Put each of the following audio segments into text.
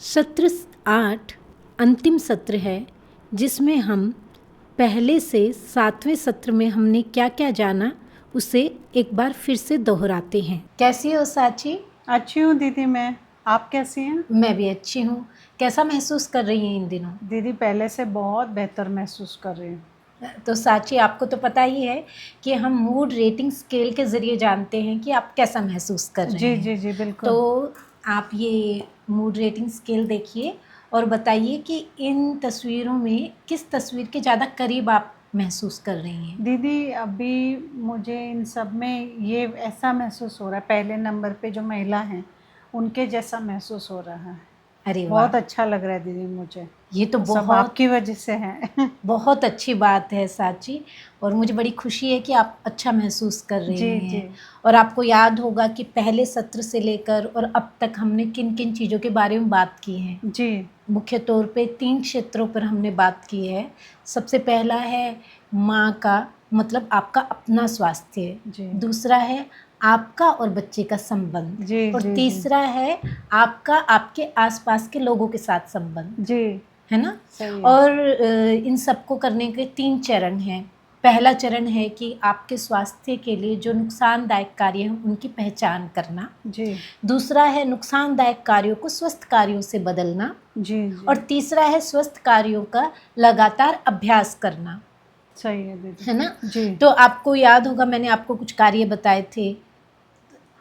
सत्र 8 अंतिम सत्र है जिसमें हम पहले से 7वें सत्र में हमने क्या क्या जाना उसे एक बार फिर से दोहराते हैं। कैसी हो साची? अच्छी हूँ दीदी मैं। आप कैसी हैं? मैं भी अच्छी हूँ। कैसा महसूस कर रही हैं इन दिनों? दीदी पहले से बहुत बेहतर महसूस कर रही हूँ। तो साची, आपको तो पता ही है कि हम मूड रेटिंग स्केल के ज़रिए जानते हैं कि आप कैसा महसूस कर रहे जी हैं। जी जी बिल्कुल। तो आप ये मूड रेटिंग स्केल देखिए और बताइए कि इन तस्वीरों में किस तस्वीर के ज़्यादा करीब आप महसूस कर रही हैं। दीदी अभी मुझे इन सब में ये ऐसा महसूस हो रहा है, पहले नंबर पे जो महिला हैं उनके जैसा महसूस हो रहा है। अरे वाह, बहुत अच्छा लग रहा है दीदी मुझे। ये तो सब बहुत आपकी वजह से है। बहुत अच्छी बात है साची। और मुझे बड़ी खुशी है कि आप अच्छा महसूस कर रही जी हैं। जी और आपको याद होगा कि पहले सत्र से लेकर और अब तक हमने किन किन चीज़ों के बारे में बात की है। जी मुख्य तौर पे 3 क्षेत्रों पर हमने बात की है। सबसे पहला है माँ का मतलब आपका अपना स्वास्थ्य, जी दूसरा है आपका और बच्चे का संबंध, जी और जी तीसरा है आपका आपके आसपास के लोगों के साथ संबंध, जी है ना। सही है। और इन सबको करने के 3 चरण हैं। पहला चरण है कि आपके स्वास्थ्य के लिए जो नुकसानदायक कार्य हैं उनकी पहचान करना। जी दूसरा है नुकसानदायक कार्यों को स्वस्थ कार्यों से बदलना। जी जी और तीसरा है स्वस्थ कार्यों का लगातार अभ्यास करना, सही है दीदी। है ना। जी तो आपको याद होगा मैंने आपको कुछ कार्य बताए थे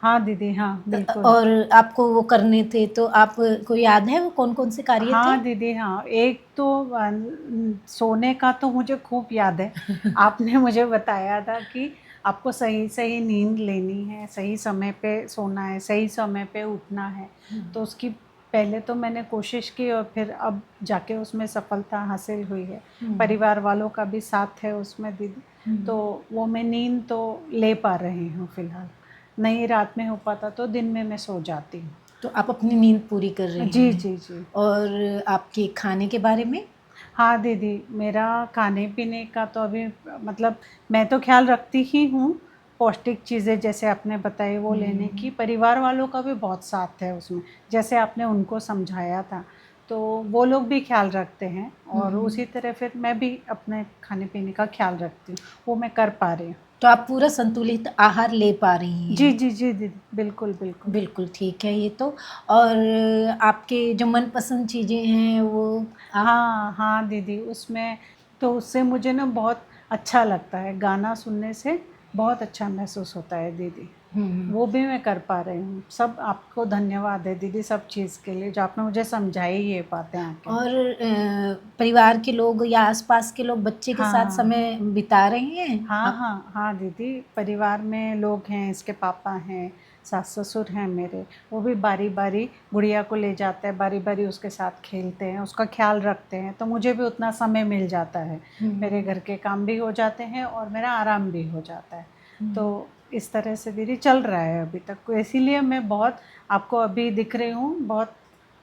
हाँ दीदी हाँ बिल्कुल। और आपको वो करने थे, तो आपको याद है वो कौन कौन से कार्य थे? हाँ दीदी हाँ, एक तो सोने का तो मुझे खूब याद है। आपने मुझे बताया था कि आपको सही सही नींद लेनी है, सही समय पे सोना है, सही समय पे उठना है। तो उसकी पहले तो मैंने कोशिश की और फिर अब जाके उसमें सफलता हासिल हुई है। परिवार वालों का भी साथ है उसमें दीदी। तो वो मैं नींद तो ले पा रही हूँ फ़िलहाल। नहीं रात में हो पाता तो दिन में मैं सो जाती हूँ। तो आप अपनी नींद पूरी कर रहे जी हैं। जी जी। और आपके खाने के बारे में? हाँ दीदी, मेरा खाने पीने का तो अभी मतलब मैं तो ख्याल रखती ही हूँ। पौष्टिक चीज़ें जैसे आपने बताई वो लेने की, परिवार वालों का भी बहुत साथ है उसमें। जैसे आपने उनको समझाया था, तो वो लोग भी ख्याल रखते हैं और उसी तरह फिर मैं भी अपने खाने पीने का ख्याल रखती हूँ। वो मैं कर पा रही हूँ। तो आप पूरा संतुलित आहार ले पा रही जी हैं। जी जी दीदी बिल्कुल बिल्कुल। बिल्कुल ठीक है ये तो। और आपके जो मनपसंद चीज़ें हैं वो आप? हाँ हाँ दीदी, उसमें तो उससे मुझे ना बहुत अच्छा लगता है, गाना सुनने से बहुत अच्छा महसूस होता है दीदी। वो भी मैं कर पा रही हूँ। सब आपको धन्यवाद है दीदी सब चीज़ के लिए जो आपने मुझे समझाई ये बातें आके। और परिवार के लोग या आसपास के लोग बच्चे के साथ हाँ समय बिता रहे हैं हाँ आप? हाँ हाँ दीदी, परिवार में लोग हैं, इसके पापा हैं, सास ससुर हैं मेरे। वो भी बारी बारी गुड़िया को ले जाते हैं, बारी बारी उसके साथ खेलते हैं, उसका ख्याल रखते हैं। तो मुझे भी उतना समय मिल जाता है। मेरे घर के काम भी हो जाते हैं और मेरा आराम भी हो जाता है। तो इस तरह से दीदी चल रहा है अभी तक। तो इसीलिए मैं बहुत आपको अभी दिख रही हूँ, बहुत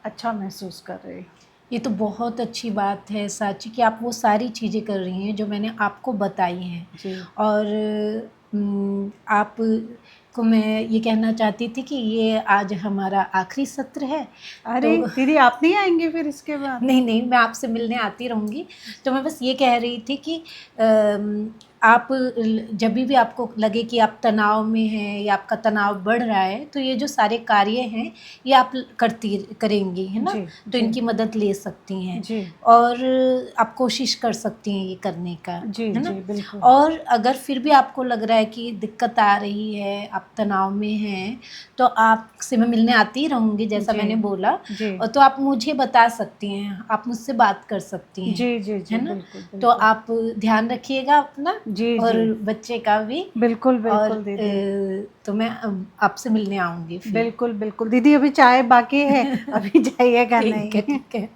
अच्छा महसूस कर रही हूँ। ये तो बहुत अच्छी बात है साची कि आप वो सारी चीज़ें कर रही हैं जो मैंने आपको बताई हैं। जी और आप को मैं ये कहना चाहती थी कि ये आज हमारा आखिरी सत्र है। अरे तो दीदी आप नहीं आएंगे फिर इसके बाद? नहीं नहीं, मैं आपसे मिलने आती रहूँगी। तो मैं बस ये कह रही थी कि आप जब भी आपको लगे कि आप तनाव में हैं या आपका तनाव बढ़ रहा है, तो ये जो सारे कार्य हैं ये आप करेंगी, है ना। जी तो जी इनकी मदद ले सकती हैं जी और आप कोशिश कर सकती हैं ये करने का, जी है ना। जी बिल्कुल। और अगर फिर भी आपको लग रहा है कि दिक्कत आ रही है, आप तनाव में हैं, तो आपसे मैं मिलने आती रहूँगी जैसा जी मैंने बोला। जी और तो आप मुझे बता सकती हैं, आप मुझसे बात कर सकती हैं, जी जी जी है ना। बिल्कुल तो बिल्कुल। आप ध्यान रखिएगा अपना जी और जी बच्चे का भी। बिल्कुल और बिल्कुल दीदी। तो मैं आपसे मिलने आऊँगी फिर। बिल्कुल बिल्कुल दीदी, अभी चाय बाकी है, अभी जाइएगा ठीक है, नहीं। ठीक है।